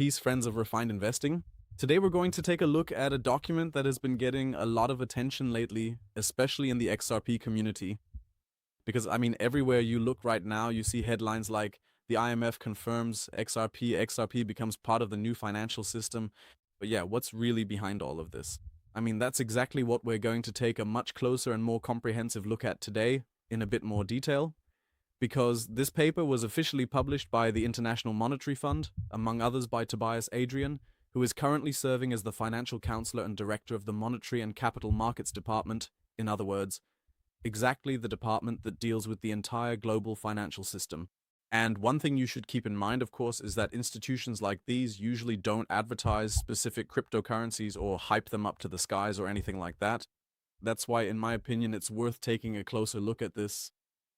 Peace, friends of refined investing. Today we're going to take a look at a document that has been getting a lot of attention lately, especially in the XRP community. Because, everywhere you look right now, you see headlines like the IMF confirms XRP becomes part of the new financial system. But yeah, what's really behind all of this? That's exactly what we're going to take a much closer and more comprehensive look at today in a bit more detail. Because this paper was officially published by the International Monetary Fund, among others by Tobias Adrian, who is currently serving as the financial counselor and director of the Monetary and Capital Markets Department, in other words, exactly the department that deals with the entire global financial system. And one thing you should keep in mind, of course, is that institutions like these usually don't advertise specific cryptocurrencies or hype them up to the skies or anything like that. That's why, in my opinion, it's worth taking a closer look at this.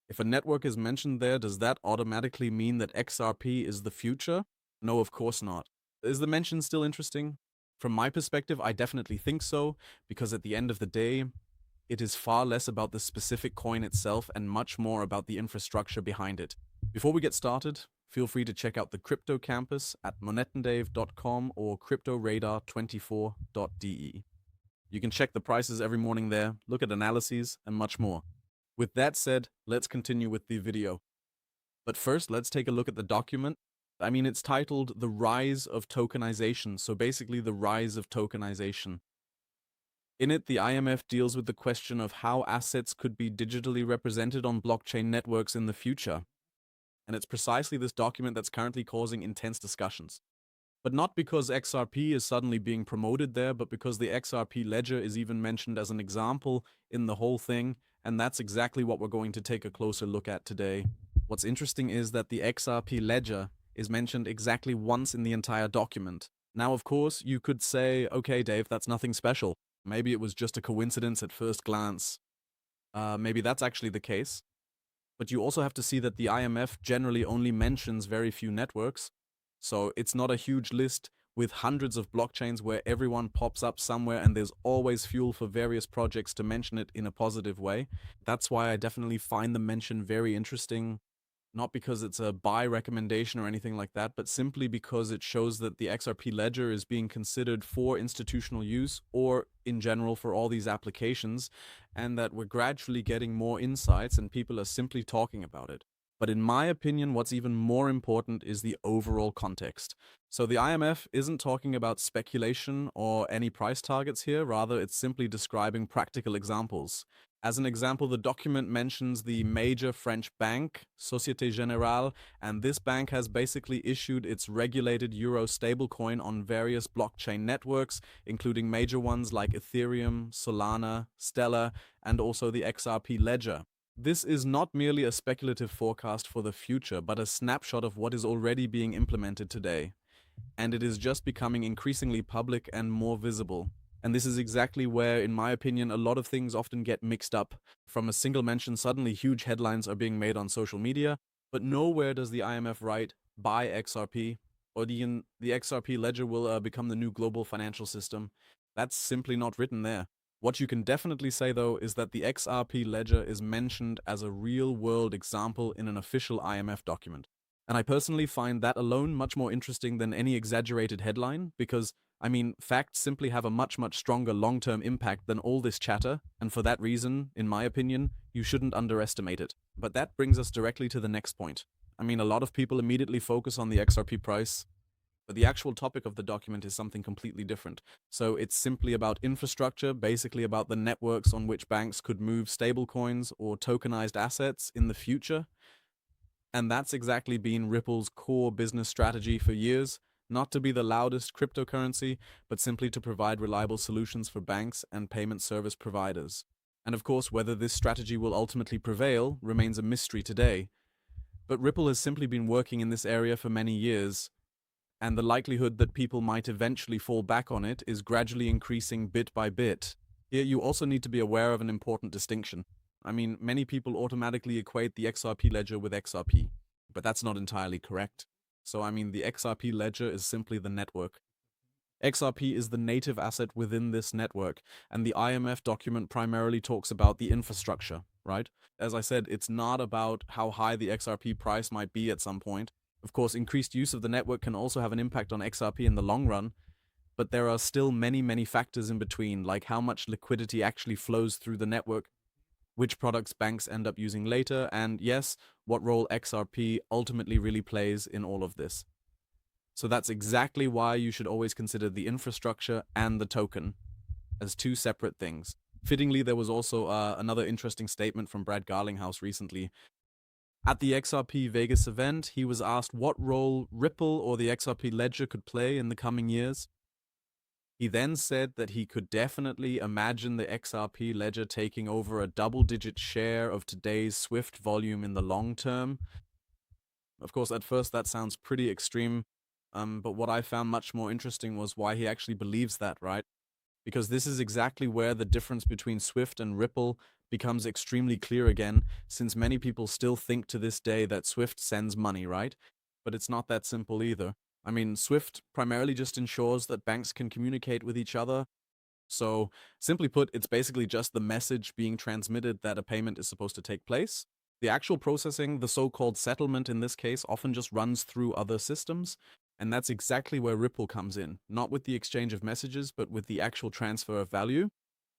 If a network is mentioned there, does that automatically mean that XRP is the future? No, of course not. Is the mention still interesting? From my perspective, I definitely think so, because at the end of the day, it is far less about the specific coin itself and much more about the infrastructure behind it. Before we get started, feel free to check out the crypto campus at MonetenDave.com or cryptoradar24.de. You can check the prices every morning there, look at analyses, and much more. With that said, let's continue with the video. But first, let's take a look at the document. It's titled The Rise of Tokenization, so basically the rise of tokenization. In it, the IMF deals with the question of how assets could be digitally represented on blockchain networks in the future. And it's precisely this document that's currently causing intense discussions. But not because XRP is suddenly being promoted there, but because the XRP ledger is even mentioned as an example in the whole thing, and that's exactly what we're going to take a closer look at today. What's interesting is that the XRP ledger is mentioned exactly once in the entire document. Now, of course, you could say, okay, Dave, that's nothing special. Maybe it was just a coincidence at first glance. Maybe that's actually the case. But you also have to see that the IMF generally only mentions very few networks. So it's not a huge list with hundreds of blockchains where everyone pops up somewhere and there's always fuel for various projects to mention it in a positive way. That's why I definitely find the mention very interesting, not because it's a buy recommendation or anything like that, but simply because it shows that the XRP ledger is being considered for institutional use or in general for all these applications, and that we're gradually getting more insights and people are simply talking about it. But in my opinion, what's even more important is the overall context. So the IMF isn't talking about speculation or any price targets here, rather it's simply describing practical examples. As an example, the document mentions the major French bank, Société Générale, and this bank has basically issued its regulated euro stablecoin on various blockchain networks, including major ones like Ethereum, Solana, Stellar, and also the XRP ledger. This is not merely a speculative forecast for the future, but a snapshot of what is already being implemented today. And it is just becoming increasingly public and more visible. And this is exactly where, in my opinion, a lot of things often get mixed up. From a single mention, suddenly huge headlines are being made on social media, but nowhere does the IMF write, buy XRP, or the XRP ledger will become the new global financial system. That's simply not written there. What you can definitely say, though, is that the XRP ledger is mentioned as a real-world example in an official IMF document. And I personally find that alone much more interesting than any exaggerated headline, because, facts simply have a much stronger long-term impact than all this chatter, and for that reason, in my opinion, you shouldn't underestimate it. But that brings us directly to the next point. A lot of people immediately focus on the XRP price, but the actual topic of the document is something completely different. So it's simply about infrastructure, basically about the networks on which banks could move stablecoins or tokenized assets in the future. And that's exactly been Ripple's core business strategy for years, not to be the loudest cryptocurrency, but simply to provide reliable solutions for banks and payment service providers. And of course, whether this strategy will ultimately prevail remains a mystery today. But Ripple has simply been working in this area for many years, and the likelihood that people might eventually fall back on it is gradually increasing bit by bit. Here you also need to be aware of an important distinction. Many people automatically equate the XRP ledger with XRP, but that's not entirely correct. So the XRP ledger is simply the network. XRP is the native asset within this network, and the IMF document primarily talks about the infrastructure, right? As I said, it's not about how high the XRP price might be at some point. Of course, increased use of the network can also have an impact on XRP in the long run, but there are still many factors in between, like how much liquidity actually flows through the network, which products banks end up using later, and yes, what role XRP ultimately really plays in all of this. So that's exactly why you should always consider the infrastructure and the token as two separate things. Fittingly, there was also another interesting statement from Brad Garlinghouse recently. At the XRP Vegas event, he was asked what role Ripple or the XRP ledger could play in the coming years. He then said that he could definitely imagine the XRP ledger taking over a double-digit share of today's Swift volume in the long term. Of course, at first that sounds pretty extreme, but what I found much more interesting was why he actually believes that, right? Because this is exactly where the difference between Swift and Ripple becomes extremely clear again, since many people still think to this day that Swift sends money, right? But it's not that simple either. I mean, Swift primarily just ensures that banks can communicate with each other. So, simply put, it's basically just the message being transmitted that a payment is supposed to take place. The actual processing, the so-called settlement in this case, often just runs through other systems. And that's exactly where Ripple comes in, not with the exchange of messages, but with the actual transfer of value.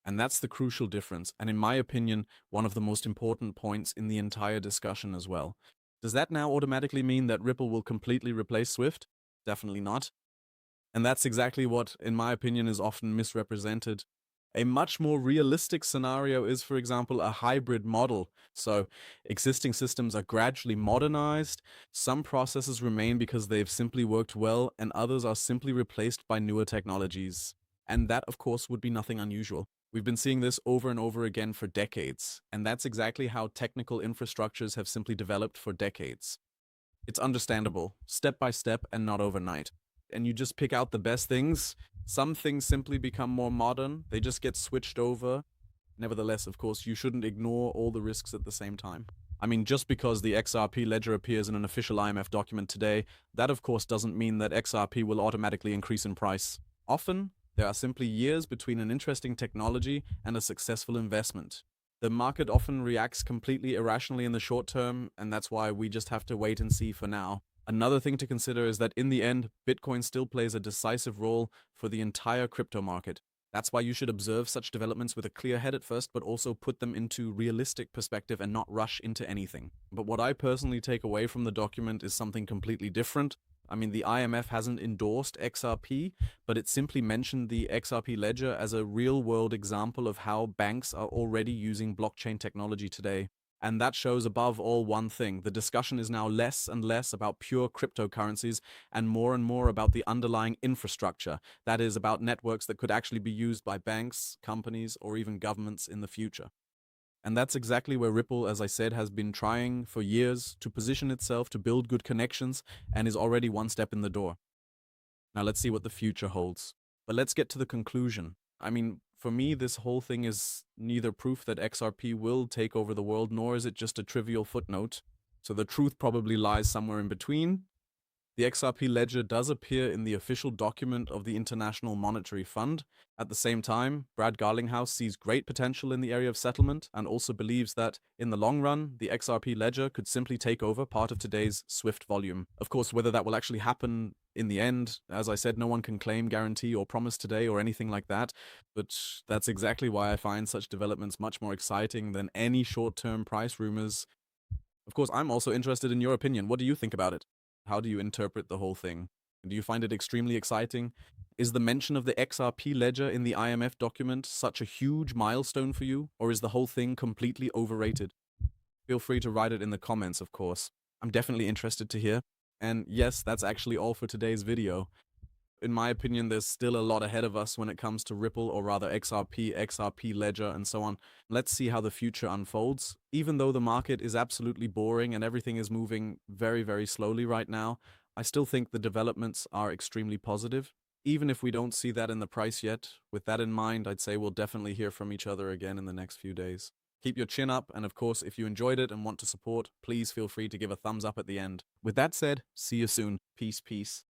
And that's the crucial difference, and in my opinion, one of the most important points in the entire discussion as well. Does that now automatically mean that Ripple will completely replace Swift? Definitely not. And that's exactly what, in my opinion, is often misrepresented. A much more realistic scenario is, for example, a hybrid model. So existing systems are gradually modernized, some processes remain because they've simply worked well, and others are simply replaced by newer technologies. And that, of course, would be nothing unusual. We've been seeing this over and over again for decades, and that's exactly how technical infrastructures have simply developed for decades. It's understandable, step by step and not overnight. And you just pick out the best things. Some things simply become more modern, they just get switched over. Nevertheless, of course, you shouldn't ignore all the risks at the same time. I mean, just because the XRP ledger appears in an official IMF document today, that of course doesn't mean that XRP will automatically increase in price. Often, there are simply years between an interesting technology and a successful investment. The market often reacts completely irrationally in the short term, and that's why we just have to wait and see for now. Another thing to consider is that in the end, Bitcoin still plays a decisive role for the entire crypto market. That's why you should observe such developments with a clear head at first, but also put them into realistic perspective and not rush into anything. But what I personally take away from the document is something completely different. I mean, the IMF hasn't endorsed XRP, but it simply mentioned the XRP ledger as a real-world example of how banks are already using blockchain technology today. And that shows above all one thing: the discussion is now less and less about pure cryptocurrencies and more about the underlying infrastructure. That is, about networks that could actually be used by banks, companies, or even governments in the future. And that's exactly where Ripple, as I said, has been trying for years to position itself to build good connections and is already one step in the door. Now let's see what the future holds. But let's get to the conclusion. I mean, for me, this whole thing is neither proof that XRP will take over the world, nor is it just a trivial footnote. So the truth probably lies somewhere in between. The XRP ledger does appear in the official document of the International Monetary Fund. At the same time, Brad Garlinghouse sees great potential in the area of settlement and also believes that, in the long run, the XRP ledger could simply take over part of today's Swift volume. Of course, whether that will actually happen in the end, as I said, no one can claim, guarantee, or promise today or anything like that, but that's exactly why I find such developments much more exciting than any short-term price rumors. Of course, I'm also interested in your opinion. What do you think about it? How do you interpret the whole thing? Do you find it extremely exciting? Is the mention of the XRP ledger in the IMF document such a huge milestone for you, or is the whole thing completely overrated? Feel free to write it in the comments, of course. I'm definitely interested to hear. And yes, that's actually all for today's video. In my opinion, there's still a lot ahead of us when it comes to Ripple, or rather XRP, XRP Ledger, and so on. Let's see how the future unfolds. Even though the market is absolutely boring and everything is moving very slowly right now, I still think the developments are extremely positive. Even if we don't see that in the price yet, with that in mind, I'd say we'll definitely hear from each other again in the next few days. Keep your chin up, and of course, if you enjoyed it and want to support, please feel free to give a thumbs up at the end. With that said, see you soon. Peace.